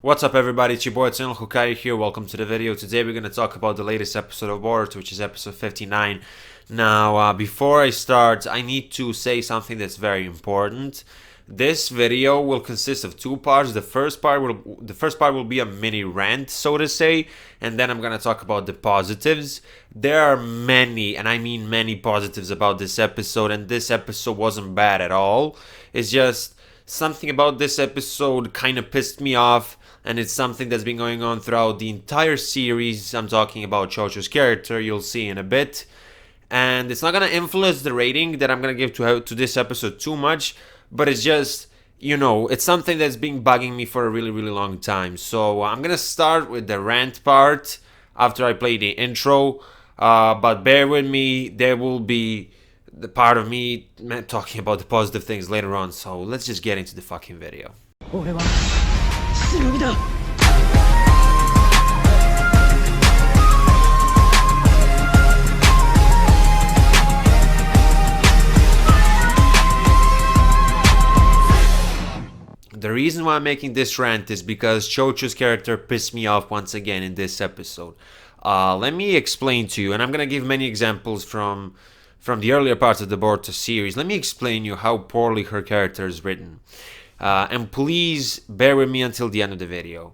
What's up everybody, it's your boy Hokage here, welcome to the video. Today we're going to talk about the latest episode of Boruto, which is episode 59. Now, before I start, I need to say something that's very important. This video will consist of two parts. The first part will be a mini rant, so to say, and then I'm going to talk about the positives. There are many, and I mean many positives about this episode, and this episode wasn't bad at all. It's just something about this episode kind of pissed me off. And it's something that's been going on throughout the entire series. I'm talking about Jojo's character, you'll see in a bit. And it's not going to influence the rating that I'm going to give to this episode too much. But it's just, it's something that's been bugging me for a really, really long time. So I'm going to start with the rant part after I play the intro. But bear with me, there will be the part of me talking about the positive things later on. So let's just get into the fucking video. The reason why I'm making this rant is because Jojo's character pissed me off once again in this episode. Let me explain to you, and I'm gonna give many examples from the earlier parts of the Boruto series. Let me explain you how poorly her character is written. And please bear with me until the end of the video.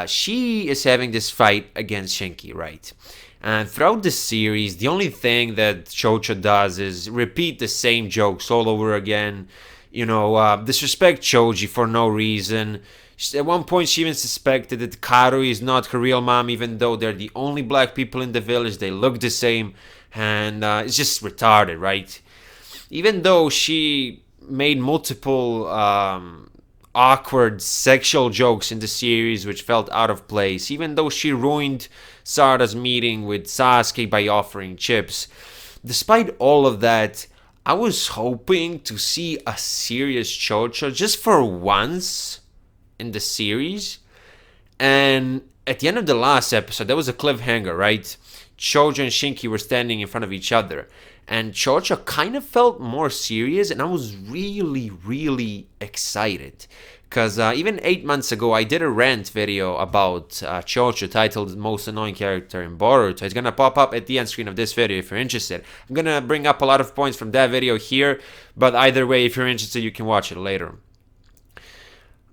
She is having this fight against Shinki, right? And throughout the series, the only thing that Jojo does is repeat the same jokes all over again. Disrespect Choji for no reason. At one point, she even suspected that Karu is not her real mom, even though they're the only black people in the village. They look the same, and it's just retarded, right? Even though she made multiple awkward sexual jokes in the series which felt out of place, even though she ruined Sarada's meeting with Sasuke by offering chips. Despite all of that, I was hoping to see a serious Jojo just for once in the series. And at the end of the last episode, there was a cliffhanger, right? Jojo and Shinki were standing in front of each other, and Jojo kind of felt more serious, and I was really, really excited. Because even 8 months ago, I did a rant video about Jojo titled Most Annoying Character in Boruto. It's going to pop up at the end screen of this video if you're interested. I'm going to bring up a lot of points from that video here, but either way, if you're interested, you can watch it later.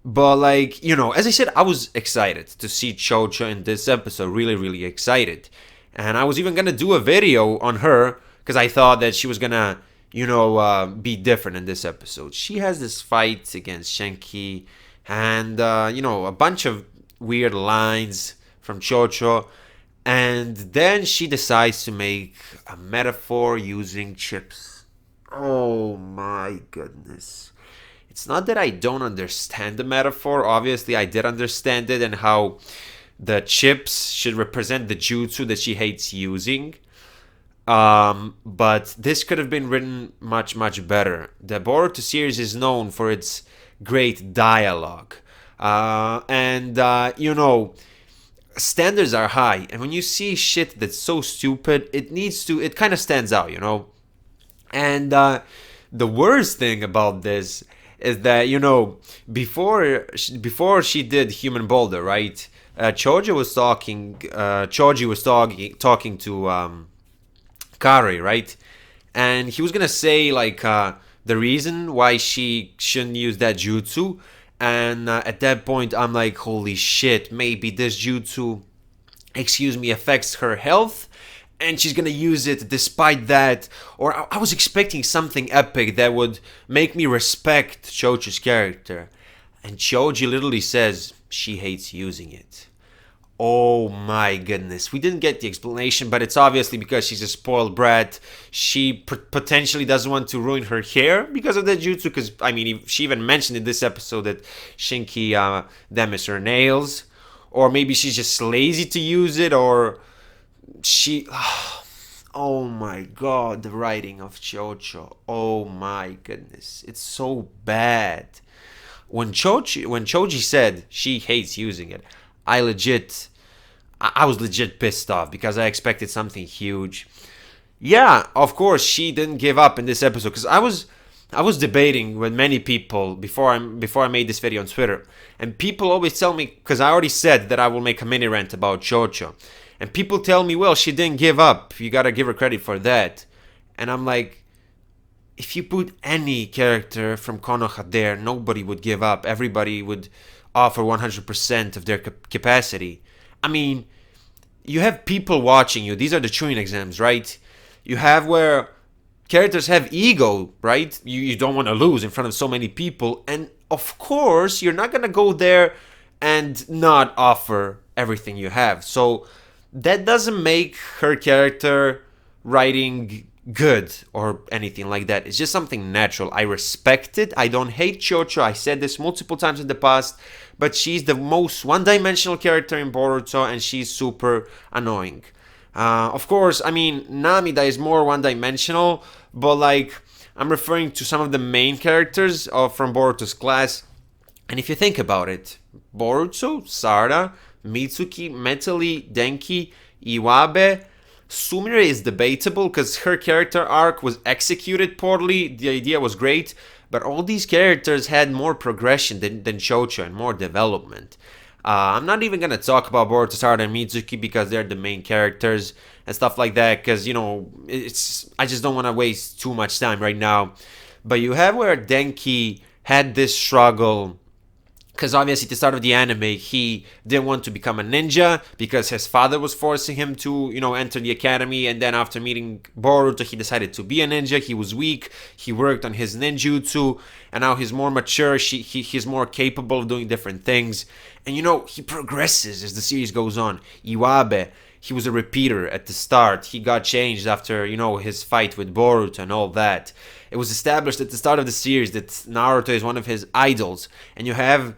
But as I said, I was excited to see Jojo in this episode, really, really excited. And I was even going to do a video on her, because I thought that she was going to, be different in this episode. She has this fight against Shinki and, a bunch of weird lines from Jojo. And then she decides to make a metaphor using chips. Oh my goodness. It's not that I don't understand the metaphor. Obviously, I did understand it and how the chips should represent the jutsu that she hates using. But this could have been written much, much better. The Boruto series is known for its great dialogue. Standards are high. And when you see shit that's so stupid, it kind of stands out, And the worst thing about this is that, before she did Human Boulder, right? Choji was talking to Kari, right? And he was gonna say the reason why she shouldn't use that jutsu, and at that point I'm like, holy shit, maybe this jutsu, affects her health, and she's gonna use it despite that. Or I was expecting something epic that would make me respect Jojo's character, and Joji literally says she hates using it. Oh my goodness. We didn't get the explanation, but it's obviously because she's a spoiled brat. She potentially doesn't want to ruin her hair because of that jutsu. Because, she even mentioned in this episode that Shinki damages her nails. Or maybe she's just lazy to use it. Or she... Oh my god, the writing of Jojo. Oh my goodness. It's so bad. When Choji said she hates using it, I was legit pissed off because I expected something huge. Yeah, of course, she didn't give up in this episode because I was debating with many people before I made this video on Twitter, and people always tell me, because I already said that I will make a mini rant about Jojo, and people tell me, well, she didn't give up. You gotta give her credit for that. And I'm like, if you put any character from Konoha there, nobody would give up. Everybody would offer 100% of their capacity. I mean, you have people watching you. These are the Chunin exams, right? You have where characters have ego, right? You don't want to lose in front of so many people. And of course, you're not going to go there and not offer everything you have. So that doesn't make her character writing good or anything like that. It's just something natural. I respect it. I don't hate Jojo. I said this multiple times in the past, but she's the most one-dimensional character in Boruto, and she's super annoying. Of course, I mean, Namida is more one-dimensional, but like, I'm referring to some of the main characters from Boruto's class. And if you think about it, Boruto, Sarada, Mitsuki, Metali, Denki, Iwabe, Sumire is debatable because her character arc was executed poorly. The idea was great, but all these characters had more progression than Jojo and more development. I'm not even gonna talk about Boruto, Sarada, and Mitsuki because they're the main characters and stuff like that. Because I just don't want to waste too much time right now. But you have where Denki had this struggle. Because obviously, at the start of the anime, he didn't want to become a ninja because his father was forcing him to, enter the academy. And then after meeting Boruto, he decided to be a ninja. He was weak. He worked on his ninjutsu. And now he's more mature. He's more capable of doing different things. And, he progresses as the series goes on. Iwabe, he was a repeater at the start. He got changed after, his fight with Boruto and all that. It was established at the start of the series that Naruto is one of his idols. And you have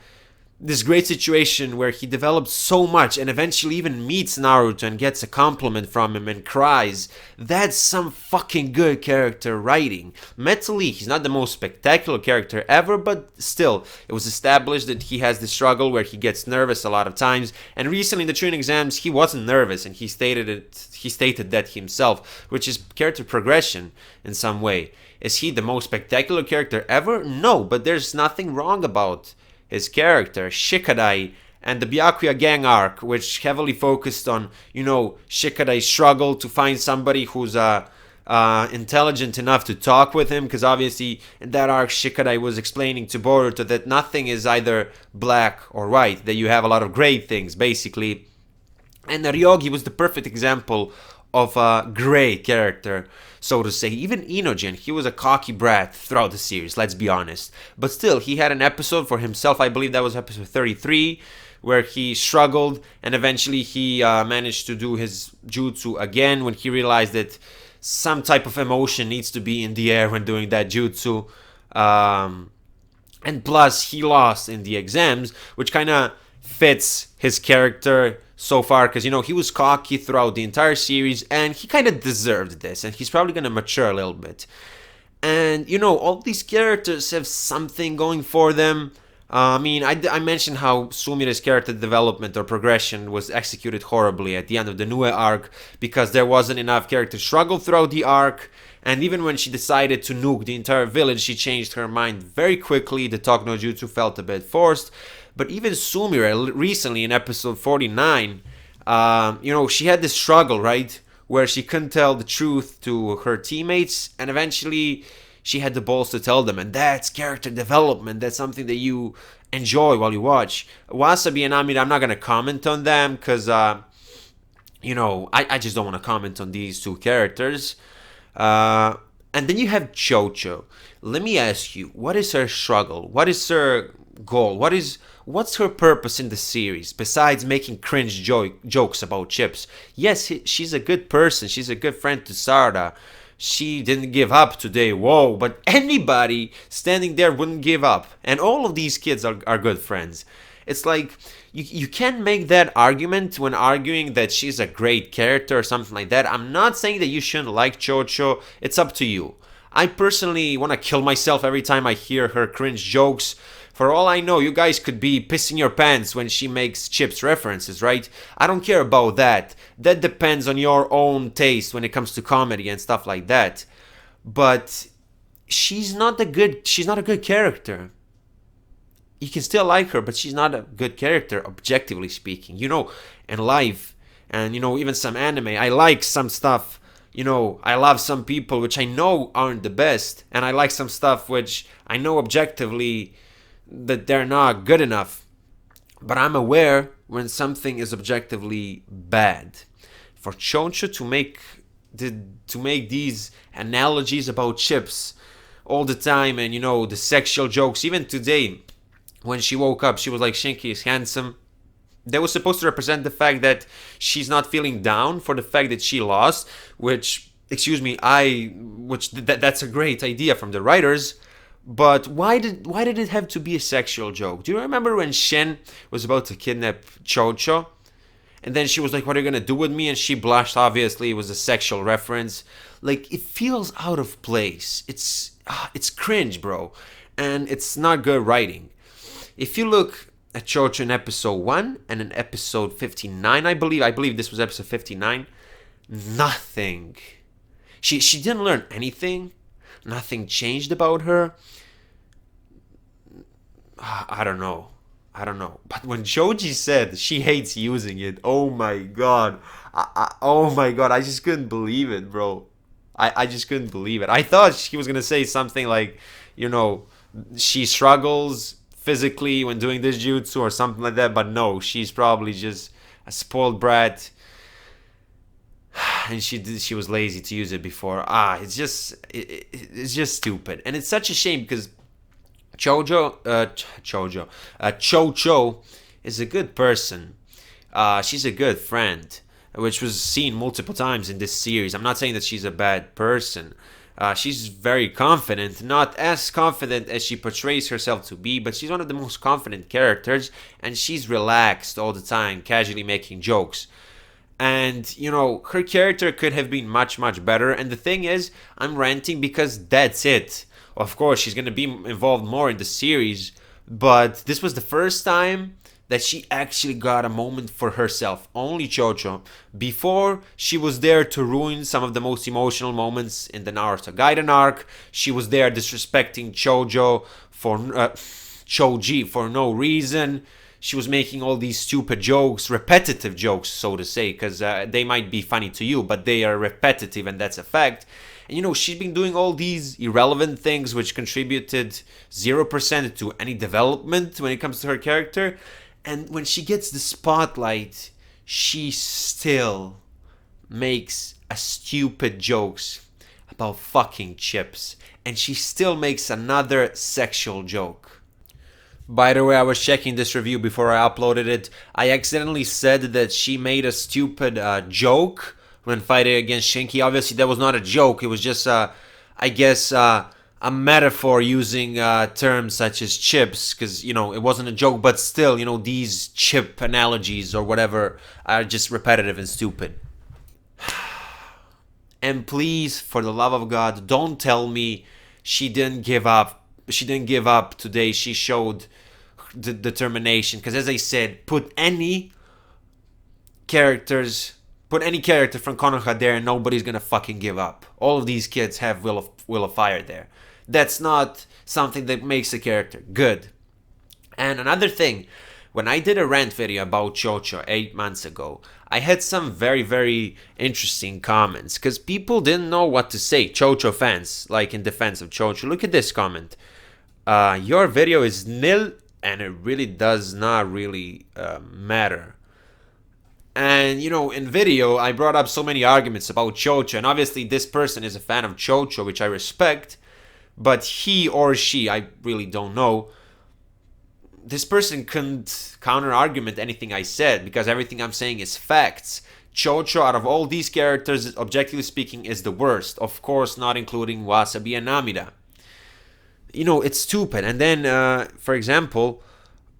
this great situation where he develops so much and eventually even meets Naruto and gets a compliment from him and cries. That's some fucking good character writing. Mentally, he's not the most spectacular character ever, but still, it was established that he has this struggle where he gets nervous a lot of times. And recently in the Chunin exams, he wasn't nervous, and he stated that himself, which is character progression in some way. Is he the most spectacular character ever? No, but there's nothing wrong about his character. Shikadai and the Byakuya gang arc, which heavily focused on, Shikadai's struggle to find somebody who's intelligent enough to talk with him, because obviously in that arc Shikadai was explaining to Boruto that nothing is either black or white, that you have a lot of gray things, basically. And Ryogi was the perfect example of a gray character, so to say. Even Inogen, he was a cocky brat throughout the series, let's be honest. But still, he had an episode for himself, I believe that was episode 33, where he struggled and eventually he managed to do his jutsu again when he realized that some type of emotion needs to be in the air when doing that jutsu. And plus, he lost in the exams, which kind of fits his character so far, because he was cocky throughout the entire series and he kind of deserved this, and he's probably going to mature a little bit. And all these characters have something going for them. I mentioned how Sumire's character development or progression was executed horribly at the end of the Nue arc because there wasn't enough character struggle throughout the arc. And even when she decided to nuke the entire village, she changed her mind very quickly. The Talk no Jutsu felt a bit forced. But even Sumire, recently in episode 49, she had this struggle, right? Where she couldn't tell the truth to her teammates, and eventually she had the balls to tell them. And that's character development. That's something that you enjoy while you watch. Wasabi and Amida, I'm not going to comment on them because, I just don't want to comment on these two characters. And then you have Jojo. Let me ask you, what is her struggle? What is her goal? What's her purpose in the series besides making cringe jokes about chips? Yes, she's a good person. She's a good friend to Sarda. She didn't give up today. Whoa, but anybody standing there wouldn't give up. And all of these kids are good friends. It's like, you can't make that argument when arguing that she's a great character or something like that. I'm not saying that you shouldn't like Jojo. It's up to you. I personally want to kill myself every time I hear her cringe jokes. For all I know, you guys could be pissing your pants when she makes Chips references, right? I don't care about that. That depends on your own taste when it comes to comedy and stuff like that. But she's not a good character. You can still like her, but she's not a good character, objectively speaking. In life, and even some anime, I like some stuff. I love some people which I know aren't the best, and I like some stuff which I know objectively that they're not good enough. But I'm aware when something is objectively bad. For Choncho to make these analogies about chips all the time, and the sexual jokes, even today when she woke up, she was like, Shinki is handsome. That was supposed to represent the fact that she's not feeling down for the fact that she lost, which, excuse me, that's a great idea from the writers. But why did it have to be a sexual joke? Do you remember when Shen was about to kidnap Chocho? And then she was like, what are you gonna do with me? And she blushed, obviously, it was a sexual reference. Like, it feels out of place. It's cringe, bro. And it's not good writing. If you look at Chocho in episode 1 and in episode 59, I believe this was episode 59, nothing. She didn't learn anything. Nothing changed about her. I don't know. But when Joji said she hates using it, oh my god. Oh my god, I just couldn't believe it, bro. I just couldn't believe it. I thought she was going to say something like, she struggles physically when doing this jutsu or something like that, but no, she's probably just a spoiled brat, and she was lazy to use it before. It's just stupid, and it's such a shame because Chocho is a good person. She's a good friend, which was seen multiple times in this series. I'm not saying that she's a bad person. She's very confident, not as confident as she portrays herself to be, but she's one of the most confident characters, and she's relaxed all the time, casually making jokes. And, her character could have been much, much better. And the thing is, I'm ranting because that's it. Of course, she's going to be involved more in the series, but this was the first time that she actually got a moment for herself, only Jojo. Before, she was there to ruin some of the most emotional moments in the Naruto Gaiden arc. She was there disrespecting Choji for no reason. She was making all these stupid jokes, repetitive jokes, so to say, because they might be funny to you, but they are repetitive, and that's a fact. And she's been doing all these irrelevant things which contributed 0% to any development when it comes to her character. And when she gets the spotlight, she still makes a stupid jokes about fucking chips. And she still makes another sexual joke. By the way, I was checking this review before I uploaded it. I accidentally said that she made a stupid joke when fighting against Shinki. Obviously, that was not a joke. It was just, I guess, a metaphor using terms such as chips, because, it wasn't a joke, but still, these chip analogies or whatever are just repetitive and stupid. And please, for the love of God, don't tell me she didn't give up. She didn't give up today. She showed the determination, because as I said, put any character from Konoha there and nobody's gonna fucking give up. All of these kids have will of fire there. That's not something that makes a character good. And another thing, when I did a rant video about Jojo 8 months ago, I had some very, very interesting comments, because people didn't know what to say. Jojo fans, like in defense of Jojo. Look at this comment. Your video is nil, and it really does not really matter. And, in video, I brought up so many arguments about Jojo, and obviously this person is a fan of Jojo, which I respect, but he or she, I really don't know, this person couldn't counter-argument anything I said, because everything I'm saying is facts. Jojo, out of all these characters, objectively speaking, is the worst. Of course, not including Wasabi and Namida. It's stupid. And then, for example,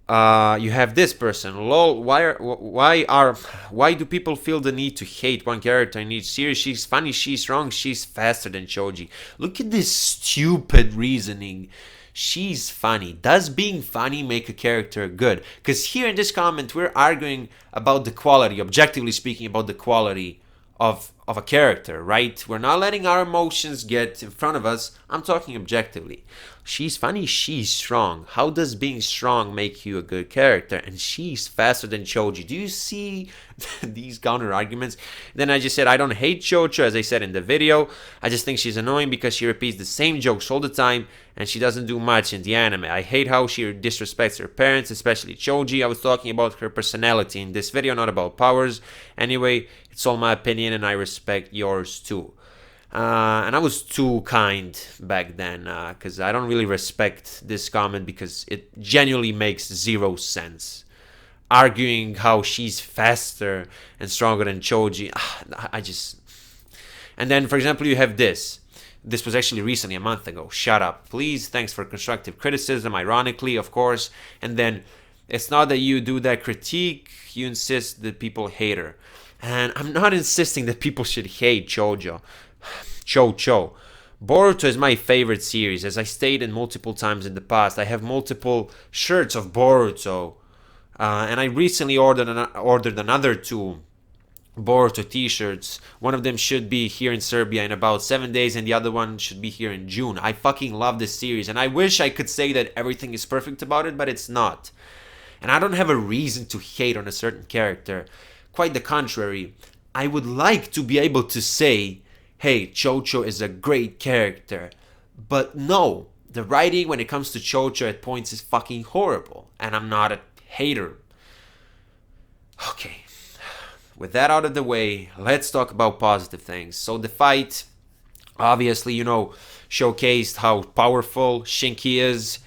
you have this person. Lol, why do people feel the need to hate one character in each series? She's funny, she's strong, she's faster than Choji. Look at this stupid reasoning. She's funny. Does being funny make a character good? Because here in this comment, we're arguing about the quality, objectively speaking, about the quality of of a character, right? We're not letting our emotions get in front of us. I'm talking objectively. She's funny, she's strong. How does being strong make you a good character? And she's faster than Choji. Do you see these counter arguments? Then I just said, I don't hate Jojo, as I said in the video. I just think she's annoying because she repeats the same jokes all the time and she doesn't do much in the anime. I hate how she disrespects her parents, especially Choji. I was talking about her personality in this video, not about powers. Anyway, it's all my opinion and I respect yours too. And I was too kind back then because I don't really respect this comment because it genuinely makes zero sense. Arguing how she's faster and stronger than Choji, I just... And then, for example, you have this. This was actually recently, a month ago. Shut up, please. Thanks for constructive criticism, ironically, of course. And then, it's not that you do that critique, you insist that people hate her. And I'm not insisting that people should hate Jojo. Jojo. Boruto is my favorite series. As I stated multiple times in the past, I have multiple shirts of Boruto. And I recently ordered another two Boruto t-shirts. One of them should be here in Serbia in about 7 days and the other one should be here in June. I fucking love this series and I wish I could say that everything is perfect about it, but it's not. And I don't have a reason to hate on a certain character. Quite the contrary. I would like to be able to say, hey, Jojo is a great character. But no, the writing when it comes to Jojo at points is fucking horrible. And I'm not a hater. Okay. With that out of the way, let's talk about positive things. So the fight, obviously, showcased how powerful Shinki is.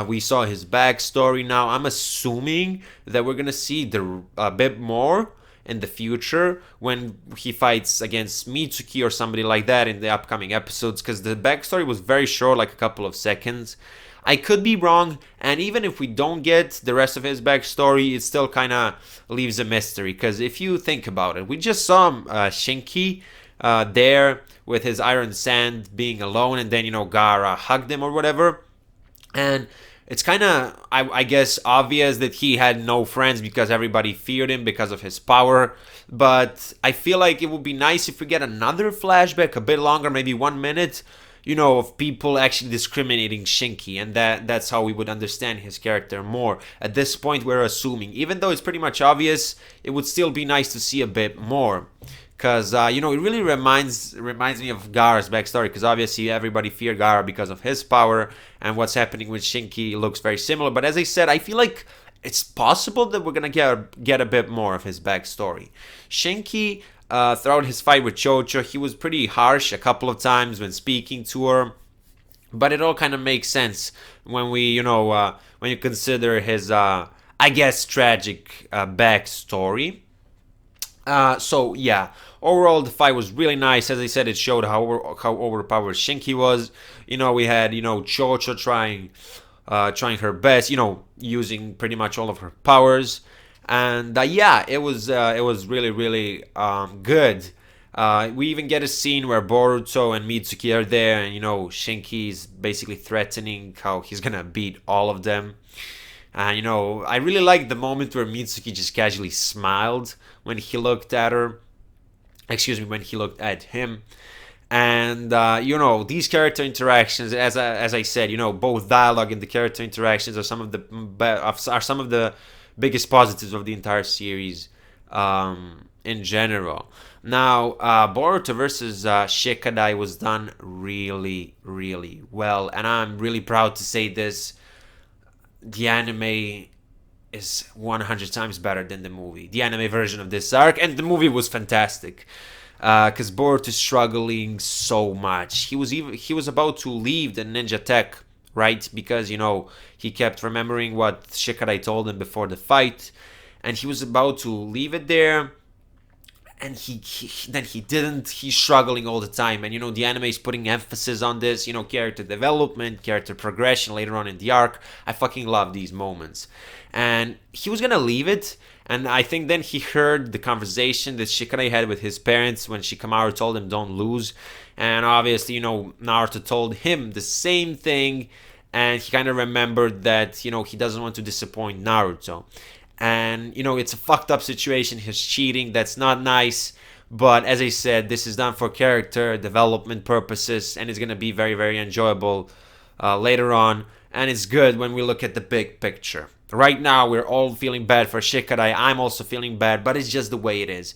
We saw his backstory. Now, I'm assuming that we're going to see a bit more in the future when he fights against Mitsuki or somebody like that in the upcoming episodes, because the backstory was very short, like a couple of seconds. I could be wrong, and even if we don't get the rest of his backstory, it still kind of leaves a mystery, because if you think about it, we just saw Shinki there with his iron sand being alone, and then, Gaara hugged him or whatever, and it's kind of, I guess, obvious that he had no friends because everybody feared him because of his power. But I feel like it would be nice if we get another flashback, a bit longer, maybe 1 minute, of people actually discriminating Shinki. And that's how we would understand his character more. At this point, we're assuming. Even though it's pretty much obvious, it would still be nice to see a bit more. Because, it really reminds me of Gaara's backstory. Because obviously everybody feared Gaara because of his power. And what's happening with Shinki looks very similar. But as I said, I feel like it's possible that we're going to get a bit more of his backstory. Shinki, throughout his fight with Jojo, he was pretty harsh a couple of times when speaking to her. But it all kind of makes sense when when you consider his, I guess, tragic backstory. So yeah, overall the fight was really nice. As I said, it showed how overpowered Shinki was. We had Jojo trying her best. Using pretty much all of her powers, and yeah, it was really really good. We even get a scene where Boruto and Mitsuki are there, and Shinki's basically threatening how he's gonna beat all of them. And I really liked the moment where Mitsuki just casually smiled when he looked at her. When he looked at him. And these character interactions, as I said, both dialogue and the character interactions are some of the biggest positives of the entire series in general. Now, Boruto versus Shikadai was done really, really well, and I'm really proud to say this. The anime is 100 times better than the movie. The anime version of this arc, and the movie was fantastic. Because Boruto is struggling so much. He was about to leave the ninja tech, right? Because he kept remembering what Shikadai told him before the fight, and he was about to leave it there. And he didn't. He's struggling all the time, and the anime is putting emphasis on this. Character development, character progression later on in the arc. I fucking love these moments. And he was gonna leave it, and I think then he heard the conversation that Shikadai had with his parents when Shikamaru told him don't lose, and obviously Naruto told him the same thing, and he kind of remembered that he doesn't want to disappoint Naruto. And, it's a fucked up situation. He's cheating. That's not nice. But as I said, this is done for character development purposes, and it's gonna be very, very enjoyable later on. And it's good when we look at the big picture. Right now, we're all feeling bad for Shikadai. I'm also feeling bad, but it's just the way it is.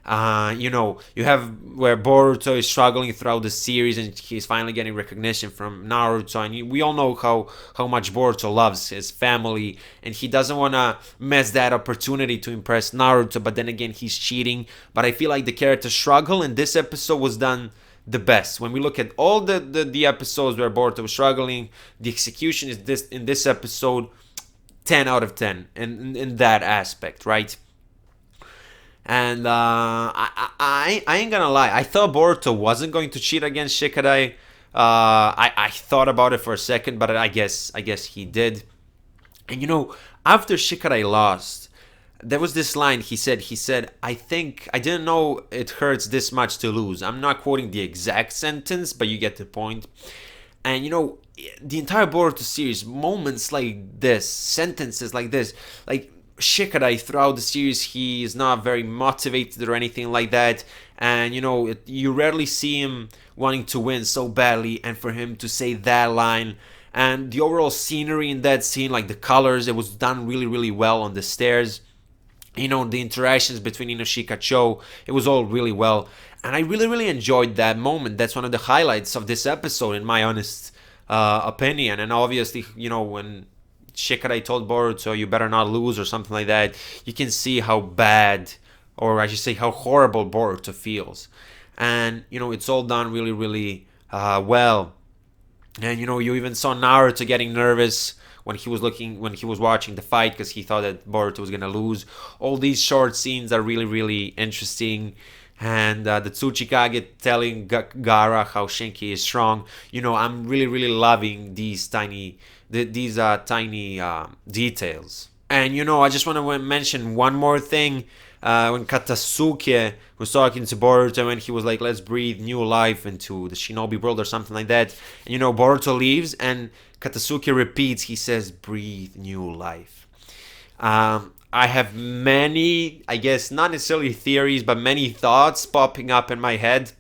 You have where Boruto is struggling throughout the series, and he's finally getting recognition from Naruto. And we all know how much Boruto loves his family, and he doesn't want to miss that opportunity to impress Naruto. But then again, he's cheating. But I feel like the character struggle in this episode was done the best. When we look at all the episodes where Boruto was struggling, the execution is this in this episode 10 out of 10 in that aspect, right? And I ain't gonna lie, I thought Boruto wasn't going to cheat against Shikadai. I thought about it for a second, but I guess he did. And after Shikadai lost, there was this line he said, I think I didn't know it hurts this much to lose. I'm not quoting the exact sentence, but you get the point. And the entire Boruto series, moments like this, sentences like this, like Shikadai throughout the series, he is not very motivated or anything like that. And you rarely see him wanting to win so badly, and for him to say that line, and the overall scenery in that scene, like the colors, it was done really, really well on the stairs. The interactions between Inoshika Cho, it was all really well. And I really, really enjoyed that moment. That's one of the highlights of this episode, in my honest opinion. And obviously, when Shikadai told Boruto, you better not lose or something like that, you can see how bad, or I should say how horrible Boruto feels. And, it's all done really, really well. And, you even saw Naruto getting nervous when he was watching the fight, because he thought that Boruto was going to lose. All these short scenes are really, really interesting. And the Tsuchikage telling Gaara how Shinki is strong. I'm really, really loving these tiny details. And I just want to mention one more thing. When Katasuke was talking to Boruto, and he was like, let's breathe new life into the shinobi world or something like that. And Boruto leaves, and Katasuke repeats, he says, breathe new life. I have many, I guess, not necessarily theories, but many thoughts popping up in my head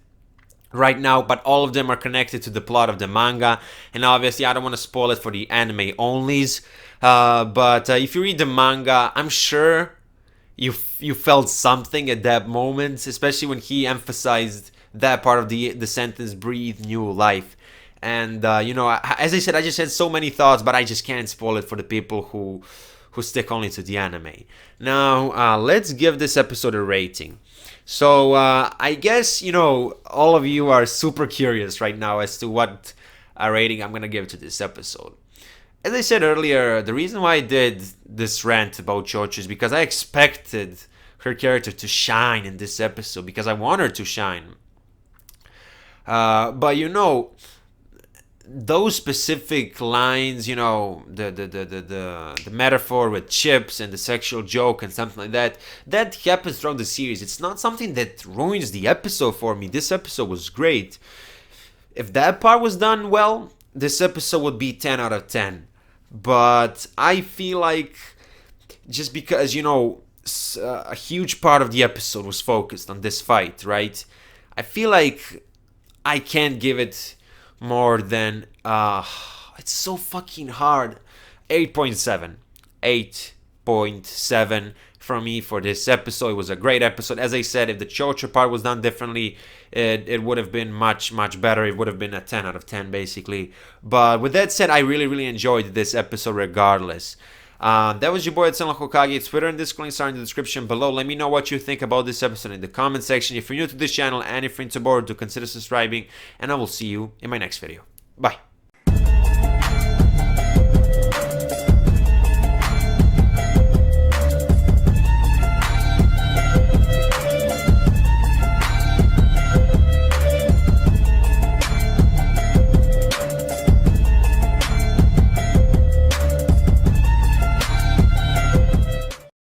right now, but all of them are connected to the plot of the manga. And obviously, I don't want to spoil it for the anime onlys. But if you read the manga, I'm sure you felt something at that moment, especially when he emphasized that part of the sentence, breathe new life. And, as I said, I just had so many thoughts, but I just can't spoil it for the people who stick only to the anime. Now, let's give this episode a rating. So, I guess, all of you are super curious right now as to what rating I'm going to give to this episode. As I said earlier, the reason why I did this rant about Jojo is because I expected her character to shine in this episode, because I want her to shine. But those specific lines, the metaphor with chips and the sexual joke and something like that, that happens throughout the series. It's not something that ruins the episode for me. This episode was great. If that part was done well, this episode would be 10 out of 10. But I feel like just because, a huge part of the episode was focused on this fight, right? I feel like I can't give it more than, it's so fucking hard. 8.7. 8.7 from me for this episode. It was a great episode. As I said, if the Jojo part was done differently, it would have been much, much better. It would have been a 10 out of 10, basically. But with that said, I really, really enjoyed this episode regardless. That was your boy Hokage. Twitter and Discord links are in the description below. Let me know what you think about this episode in the comment section. If you're new to this channel and if you're into Boruto, consider subscribing. And I will see you in my next video. Bye.